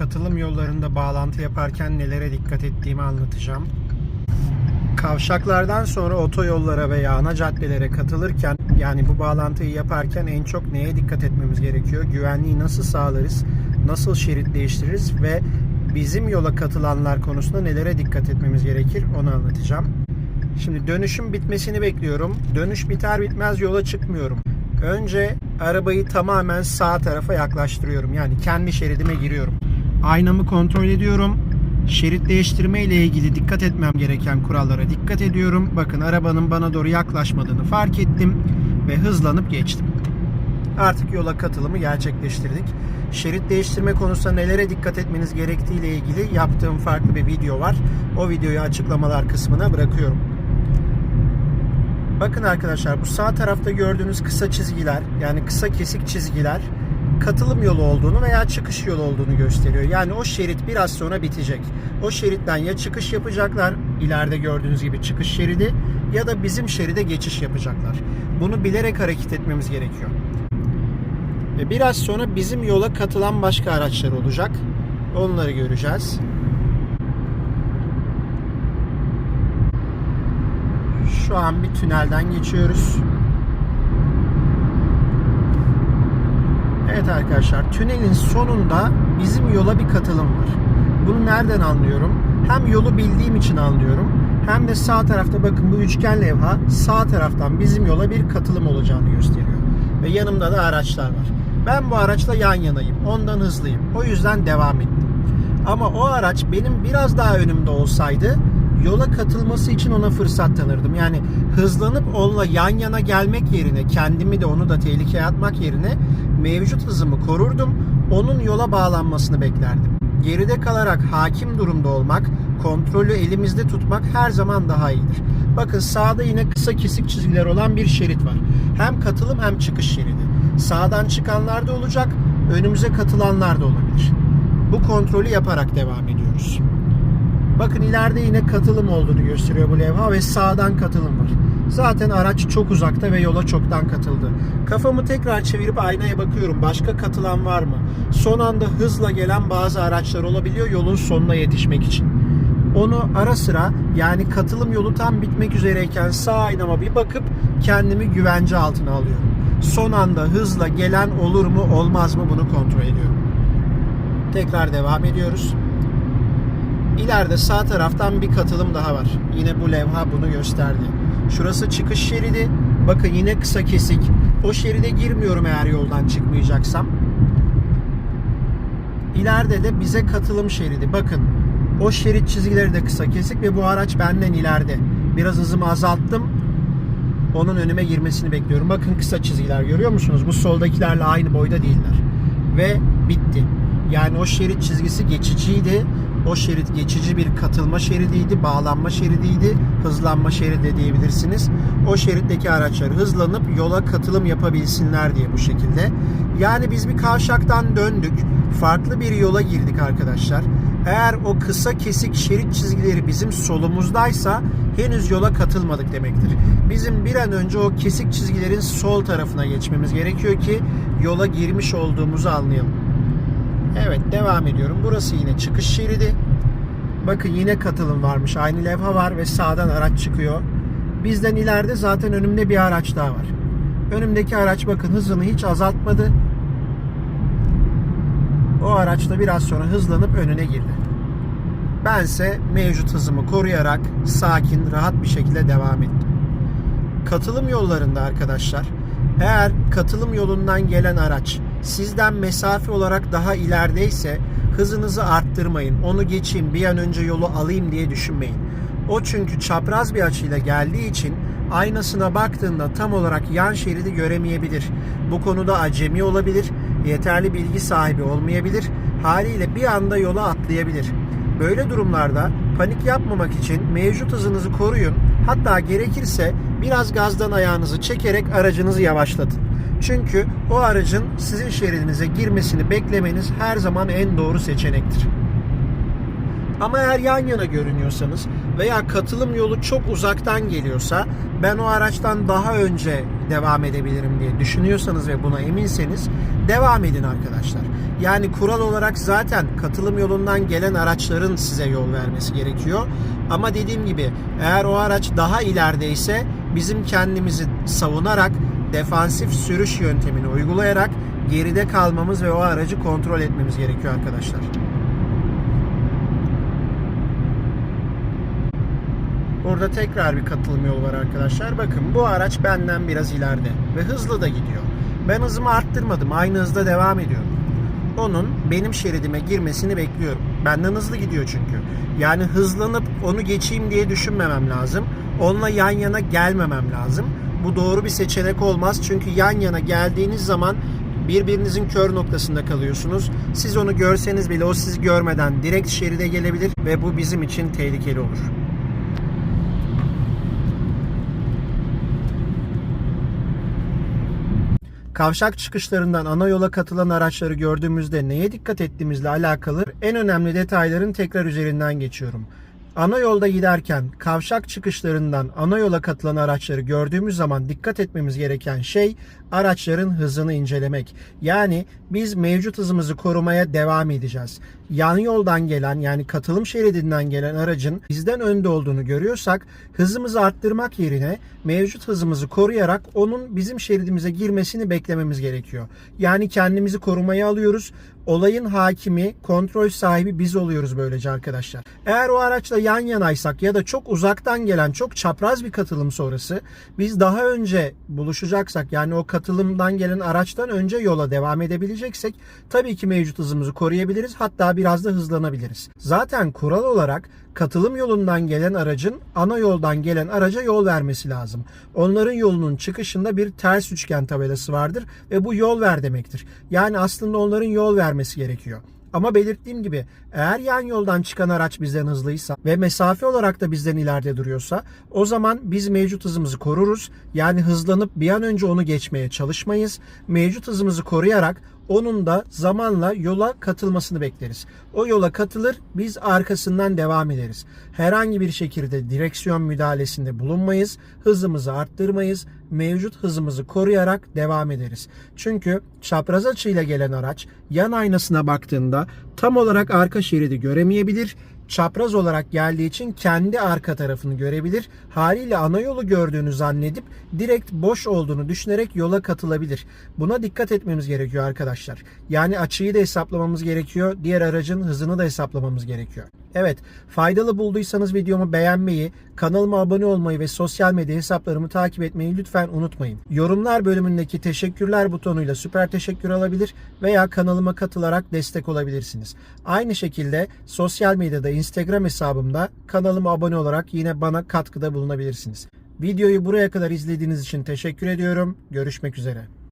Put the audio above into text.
katılım yollarında bağlantı yaparken nelere dikkat ettiğimi anlatacağım. Kavşaklardan sonra otoyollara veya ana caddelere katılırken, yani bu bağlantıyı yaparken en çok neye dikkat etmemiz gerekiyor? Güvenliği nasıl sağlarız? Nasıl şerit değiştiririz? Ve bizim yola katılanlar konusunda nelere dikkat etmemiz gerekir? Onu anlatacağım. Şimdi dönüşün bitmesini bekliyorum. Dönüş biter bitmez yola çıkmıyorum. Önce arabayı tamamen sağ tarafa yaklaştırıyorum. Yani kendi şeridime giriyorum. Aynamı kontrol ediyorum. Şerit değiştirme ile ilgili dikkat etmem gereken kurallara dikkat ediyorum. Bakın, arabanın bana doğru yaklaşmadığını fark ettim ve hızlanıp geçtim. Artık yola katılımı gerçekleştirdik. Şerit değiştirme konusunda nelere dikkat etmeniz gerektiği ile ilgili yaptığım farklı bir video var. O videoyu açıklamalar kısmına bırakıyorum. Bakın arkadaşlar, bu sağ tarafta gördüğünüz kısa çizgiler, yani kısa kesik çizgiler katılım yolu olduğunu veya çıkış yolu olduğunu gösteriyor. Yani o şerit biraz sonra bitecek. O şeritten ya çıkış yapacaklar, ileride gördüğünüz gibi çıkış şeridi, ya da bizim şeride geçiş yapacaklar. Bunu bilerek hareket etmemiz gerekiyor. Ve biraz sonra bizim yola katılan başka araçlar olacak. Onları göreceğiz. Şu an bir tünelden geçiyoruz. Evet arkadaşlar, tünelin sonunda bizim yola bir katılım var. Bunu nereden anlıyorum? Hem yolu bildiğim için anlıyorum, hem de sağ tarafta bakın, bu üçgen levha sağ taraftan bizim yola bir katılım olacağını gösteriyor. Ve yanımda da araçlar var. Ben bu araçla yan yanayım. Ondan hızlıyım. O yüzden devam ettim. Ama o araç benim biraz daha önümde olsaydı yola katılması için ona fırsat tanırdım. Yani hızlanıp onunla yan yana gelmek yerine, kendimi de onu da tehlikeye atmak yerine mevcut hızımı korurdum. Onun yola bağlanmasını beklerdim. Geride kalarak hakim durumda olmak, kontrolü elimizde tutmak her zaman daha iyidir. Bakın, sağda yine kısa kesik çizgiler olan bir şerit var. Hem katılım hem çıkış şeridi. Sağdan çıkanlar da olacak, önümüze katılanlar da olabilir. Bu kontrolü yaparak devam ediyoruz. Bakın, ileride yine katılım olduğunu gösteriyor bu levha ve sağdan katılım var. Zaten araç çok uzakta ve yola çoktan katıldı. Kafamı tekrar çevirip aynaya bakıyorum. Başka katılan var mı? Son anda hızla gelen bazı araçlar olabiliyor yolun sonuna yetişmek için. Onu ara sıra, yani katılım yolu tam bitmek üzereyken sağ aynama bir bakıp kendimi güvence altına alıyorum. Son anda hızla gelen olur mu olmaz mı, bunu kontrol ediyorum. Tekrar devam ediyoruz. İleride sağ taraftan bir katılım daha var. Yine bu levha bunu gösterdi. Şurası çıkış şeridi. Bakın, yine kısa kesik. O şeride girmiyorum eğer yoldan çıkmayacaksam. İleride de bize katılım şeridi. Bakın, o şerit çizgileri de kısa kesik ve bu araç benden ileride. Biraz hızımı azalttım. Onun önüme girmesini bekliyorum. Bakın, kısa çizgiler görüyor musunuz? Bu soldakilerle aynı boyda değiller. Ve bitti. Yani o şerit çizgisi geçiciydi. O şerit geçici bir katılma şeridiydi, bağlanma şeridiydi, hızlanma şeridi de diyebilirsiniz. O şeritteki araçlar hızlanıp yola katılım yapabilsinler diye bu şekilde. Yani biz bir kavşaktan döndük, farklı bir yola girdik arkadaşlar. Eğer o kısa kesik şerit çizgileri bizim solumuzdaysa henüz yola katılmadık demektir. Bizim bir an önce o kesik çizgilerin sol tarafına geçmemiz gerekiyor ki yola girmiş olduğumuzu anlayalım. Evet, devam ediyorum. Burası yine çıkış şeridi. Bakın, yine katılım varmış. Aynı levha var ve sağdan araç çıkıyor. Bizden ileride zaten önümde bir araç daha var. Önümdeki araç bakın hızını hiç azaltmadı. O araç da biraz sonra hızlanıp önüne girdi. Bense mevcut hızımı koruyarak sakin, rahat bir şekilde devam ettim. Katılım yollarında arkadaşlar, eğer katılım yolundan gelen araç sizden mesafe olarak daha ilerideyse hızınızı arttırmayın. Onu geçeyim, bir an önce yolu alayım diye düşünmeyin. O çünkü çapraz bir açıyla geldiği için aynasına baktığında tam olarak yan şeridi göremeyebilir. Bu konuda acemi olabilir, yeterli bilgi sahibi olmayabilir. Haliyle bir anda yola atlayabilir. Böyle durumlarda panik yapmamak için mevcut hızınızı koruyun. Hatta gerekirse biraz gazdan ayağınızı çekerek aracınızı yavaşlatın. Çünkü o aracın sizin şeridinize girmesini beklemeniz her zaman en doğru seçenektir. Ama eğer yan yana görünüyorsanız veya katılım yolu çok uzaktan geliyorsa, ben o araçtan daha önce devam edebilirim diye düşünüyorsanız ve buna eminseniz devam edin arkadaşlar. Yani kural olarak zaten katılım yolundan gelen araçların size yol vermesi gerekiyor. Ama dediğim gibi eğer o araç daha ilerideyse bizim kendimizi savunarak, defansif sürüş yöntemini uygulayarak geride kalmamız ve o aracı kontrol etmemiz gerekiyor arkadaşlar. Burada tekrar bir katılım yolu var arkadaşlar. Bakın bu araç benden biraz ileride ve hızlı da gidiyor. Ben hızımı arttırmadım. Aynı hızda devam ediyorum. Onun benim şeridime girmesini bekliyorum. Benden hızlı gidiyor çünkü. Yani hızlanıp onu geçeyim diye düşünmemem lazım. Onunla yan yana gelmemem lazım. Bu doğru bir seçenek olmaz. Çünkü yan yana geldiğiniz zaman birbirinizin kör noktasında kalıyorsunuz. Siz onu görseniz bile o sizi görmeden direkt şeride gelebilir ve bu bizim için tehlikeli olur. Kavşak çıkışlarından ana yola katılan araçları gördüğümüzde neye dikkat ettiğimizle alakalı en önemli detayların tekrar üzerinden geçiyorum. Ana yolda giderken kavşak çıkışlarından ana yola katılan araçları gördüğümüz zaman dikkat etmemiz gereken şey araçların hızını incelemek. Yani biz mevcut hızımızı korumaya devam edeceğiz. Yan yoldan gelen, yani katılım şeridinden gelen aracın bizden önde olduğunu görüyorsak hızımızı arttırmak yerine mevcut hızımızı koruyarak onun bizim şeridimize girmesini beklememiz gerekiyor. Yani kendimizi korumaya alıyoruz. Olayın hakimi, kontrol sahibi biz oluyoruz böylece arkadaşlar. Eğer o araçla yan yanaysak ya da çok uzaktan gelen, çok çapraz bir katılım sonrası biz daha önce buluşacaksak, yani o katılımdan gelen araçtan önce yola devam edebileceksek tabii ki mevcut hızımızı koruyabiliriz. Hatta biraz da hızlanabiliriz. Zaten kural olarak katılım yolundan gelen aracın ana yoldan gelen araca yol vermesi lazım. Onların yolunun çıkışında bir ters üçgen tabelası vardır ve bu yol ver demektir. Yani aslında onların yol vermesi gerekiyor. Ama belirttiğim gibi eğer yan yoldan çıkan araç bizden hızlıysa ve mesafe olarak da bizden ileride duruyorsa o zaman biz mevcut hızımızı koruruz. Yani hızlanıp bir an önce onu geçmeye çalışmayız. Mevcut hızımızı koruyarak onun da zamanla yola katılmasını bekleriz. O yola katılır, biz arkasından devam ederiz. Herhangi bir şekilde direksiyon müdahalesinde bulunmayız, hızımızı arttırmayız, mevcut hızımızı koruyarak devam ederiz. Çünkü çapraz açıyla gelen araç yan aynasına baktığında tam olarak arka şeridi göremeyebilir. Çapraz olarak geldiği için kendi arka tarafını görebilir. Haliyle ana yolu gördüğünü zannedip direkt boş olduğunu düşünerek yola katılabilir. Buna dikkat etmemiz gerekiyor arkadaşlar. Yani açıyı da hesaplamamız gerekiyor. Diğer aracın hızını da hesaplamamız gerekiyor. Evet, faydalı bulduysanız videomu beğenmeyi, kanalıma abone olmayı ve sosyal medya hesaplarımı takip etmeyi lütfen unutmayın. Yorumlar bölümündeki teşekkürler butonuyla süper teşekkür alabilir veya kanalıma katılarak destek olabilirsiniz. Aynı şekilde sosyal medyada Instagram hesabımda kanalıma abone olarak yine bana katkıda bulunabilirsiniz. Videoyu buraya kadar izlediğiniz için teşekkür ediyorum. Görüşmek üzere.